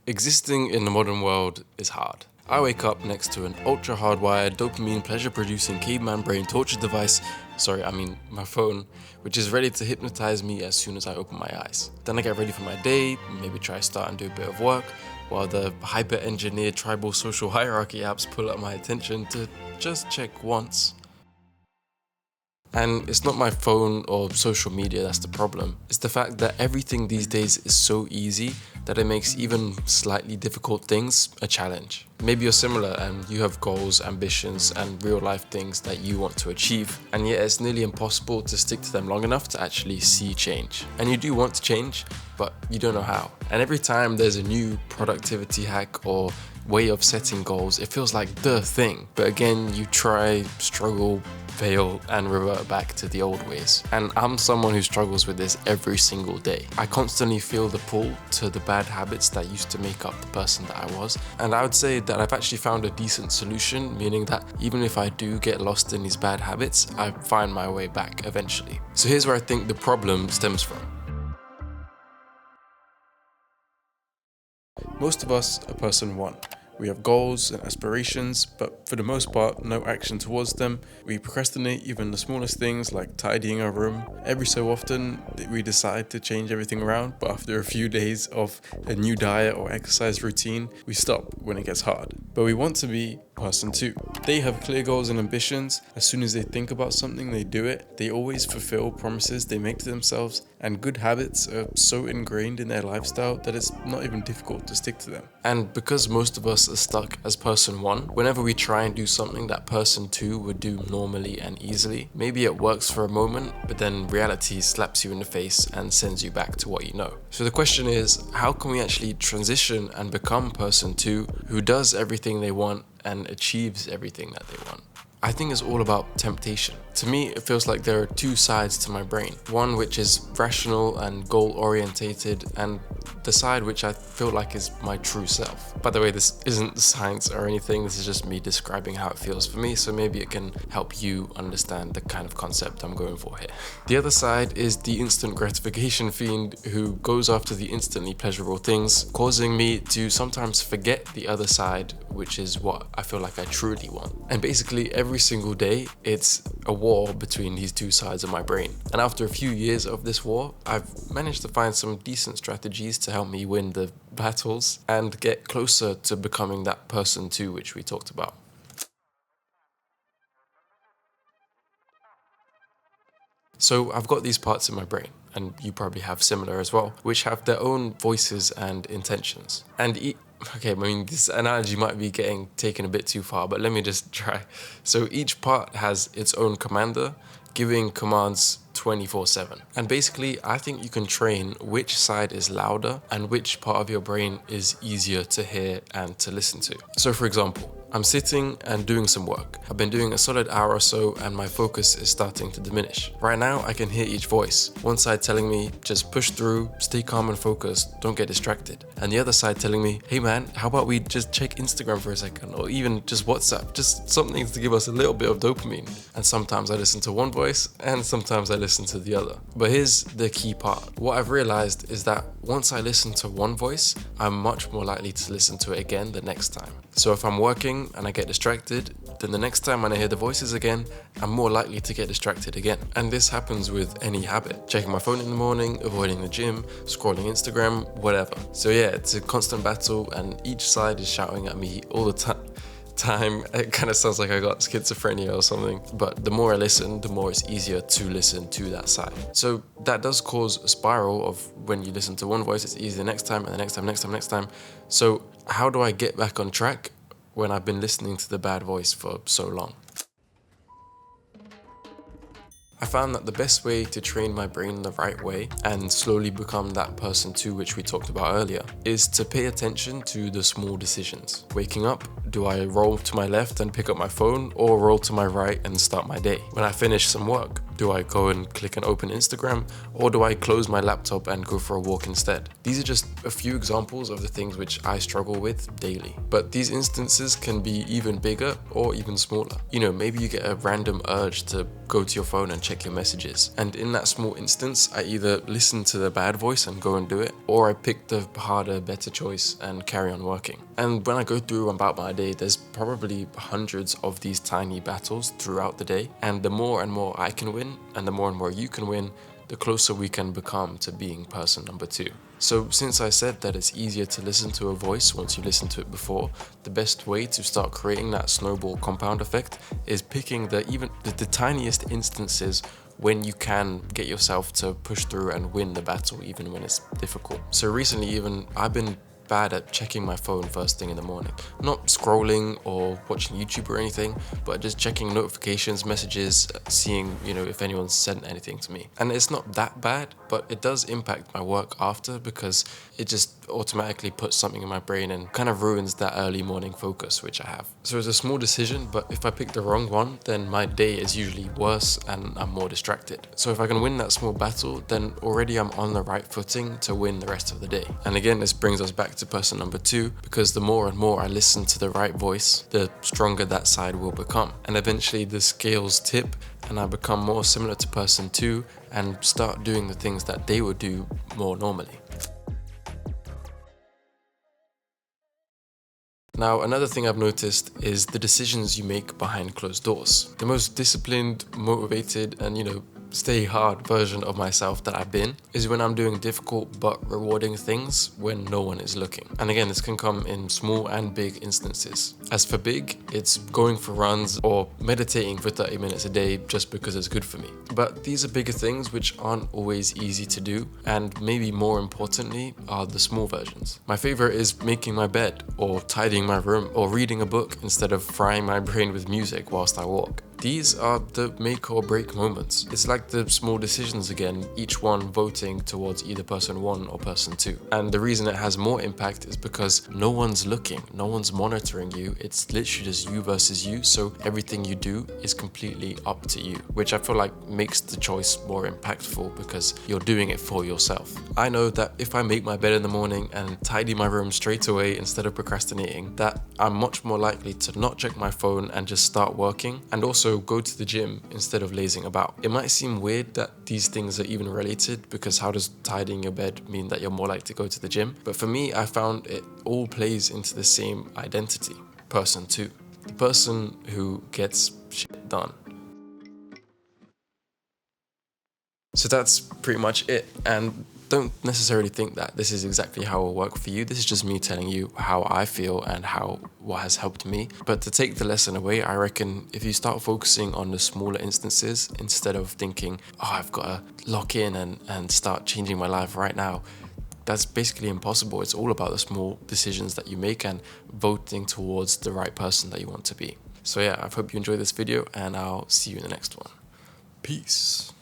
Existing in the modern world is hard. I wake up next to an ultra hardwired, dopamine pleasure producing caveman brain torture device, my phone, which is ready to hypnotize me as soon as I open my eyes. Then I get ready for my day, maybe try start and do a bit of work, while the hyper-engineered tribal social hierarchy apps pull up my attention to just check once. And it's not my phone or social media that's the problem. It's the fact that everything these days is so easy that it makes even slightly difficult things a challenge. Maybe you're similar and you have goals, ambitions, and real life things that you want to achieve, and yet it's nearly impossible to stick to them long enough to actually see change. And you do want to change, but you don't know how. And every time there's a new productivity hack or way of setting goals, it feels like the thing. But again, you try, struggle, fail, and revert back to the old ways. And I'm someone who struggles with this every single day. I constantly feel the pull to the bad habits that used to make up the person that I was. And I would say that I've actually found a decent solution, meaning that even if I do get lost in these bad habits, I find my way back eventually. So here's where I think the problem stems from. Most of us are person one. We have goals and aspirations, but for the most part, no action towards them. We procrastinate even the smallest things like tidying our room. Every so often, we decide to change everything around, but after a few days of a new diet or exercise routine, we stop when it gets hard. But we want to be person two. They have clear goals and ambitions. As soon as they think about something, they do it. They always fulfill promises they make to themselves, and good habits are so ingrained in their lifestyle that it's not even difficult to stick to them. And because most of us are stuck as person one, whenever we try and do something that person two would do normally and easily, maybe it works for a moment, but then reality slaps you in the face and sends you back to what you know. So the question is, how can we actually transition and become person two who does everything they want and achieves everything that they want? I think it's all about temptation. To me, it feels like there are two sides to my brain. One which is rational and goal-orientated, and the side which I feel like is my true self. By the way, this isn't science or anything, this is just me describing how it feels for me, so maybe it can help you understand the kind of concept I'm going for here. The other side is the instant gratification fiend who goes after the instantly pleasurable things, causing me to sometimes forget the other side, which is what I feel like I truly want. And basically every single day, it's a war between these two sides of my brain. And after a few years of this war, I've managed to find some decent strategies to help me win the battles and get closer to becoming that person too, which we talked about. So I've got these parts in my brain, and you probably have similar as well, which have their own voices and intentions. And this analogy might be getting taken a bit too far, but let me just try. So each part has its own commander, giving commands 24/7. And basically, I think you can train which side is louder and which part of your brain is easier to hear and to listen to. So for example, I'm sitting and doing some work. I've been doing a solid hour or so and my focus is starting to diminish. Right now, I can hear each voice. One side telling me, just push through, stay calm and focused, don't get distracted. And the other side telling me, hey man, how about we just check Instagram for a second, or even just WhatsApp, just something to give us a little bit of dopamine. And sometimes I listen to one voice and sometimes I listen to the other. But here's the key part. What I've realized is that once I listen to one voice, I'm much more likely to listen to it again the next time. So if I'm working and I get distracted, then the next time when I hear the voices again, I'm more likely to get distracted again. And this happens with any habit. Checking my phone in the morning, avoiding the gym, scrolling Instagram, whatever. So yeah, it's a constant battle and each side is shouting at me all the time. It kind of sounds like I got schizophrenia or something, but the more I listen, the more it's easier to listen to that side. So that does cause a spiral of when you listen to one voice, it's easy the next time and the next time. So how do I get back on track when I've been listening to the bad voice for so long? I found that the best way to train my brain the right way and slowly become that person too, which we talked about earlier, is to pay attention to the small decisions. Waking up, do I roll to my left and pick up my phone, or roll to my right and start my day? When I finish some work, do I go and click and open Instagram, or do I close my laptop and go for a walk instead? These are just a few examples of the things which I struggle with daily. But these instances can be even bigger or even smaller. Maybe you get a random urge to go to your phone and check your messages. And in that small instance, I either listen to the bad voice and go and do it, or I pick the harder, better choice and carry on working. And when I go through about my day, there's probably hundreds of these tiny battles throughout the day. And the more and more I can win, and the more you can win, the closer we can become to being person number 2. So since I said that it's easier to listen to a voice once you listen to it before, the best way to start creating that snowball compound effect is picking the tiniest instances when you can get yourself to push through and win the battle even when it's difficult. So recently even I've been bad at checking my phone first thing in the morning. Not scrolling or watching YouTube or anything, but just checking notifications, messages, seeing, if anyone's sent anything to me. And it's not that bad, but it does impact my work after because it just automatically puts something in my brain and kind of ruins that early morning focus which I have. So it's a small decision, but if I pick the wrong one, then my day is usually worse and I'm more distracted. So if I can win that small battle, then already I'm on the right footing to win the rest of the day. And again, this brings us back to person number 2, because the more and more I listen to the right voice, the stronger that side will become. And eventually the scales tip and I become more similar to person 2 and start doing the things that they would do more normally. Now, another thing I've noticed is the decisions you make behind closed doors. The most disciplined, motivated, and stay hard version of myself that I've been is when I'm doing difficult but rewarding things when no one is looking. And again, this can come in small and big instances. As for big, it's going for runs or meditating for 30 minutes a day just because it's good for me. But these are bigger things which aren't always easy to do, and maybe more importantly are the small versions. My favorite is making my bed, or tidying my room, or reading a book instead of frying my brain with music whilst I walk. These are the make or break moments. It's like the small decisions again, each one voting towards either person 1 or person 2. And the reason it has more impact is because no one's looking, no one's monitoring you. It's literally just you versus you, so everything you do is completely up to you, which I feel like makes the choice more impactful because you're doing it for yourself. I know that if I make my bed in the morning and tidy my room straight away instead of procrastinating, that I'm much more likely to not check my phone and just start working, and also go to the gym instead of lazing about. It might seem weird that these things are even related, because how does tidying your bed mean that you're more likely to go to the gym? But for me, I found it all plays into the same identity, person 2. The person who gets shit done. So that's pretty much it, and don't necessarily think that this is exactly how it will work for you. This is just me telling you how I feel and what has helped me. But to take the lesson away, I reckon if you start focusing on the smaller instances instead of thinking, oh, I've got to lock in and start changing my life right now, that's basically impossible. It's all about the small decisions that you make and voting towards the right person that you want to be. So yeah, I hope you enjoyed this video, and I'll see you in the next one. Peace.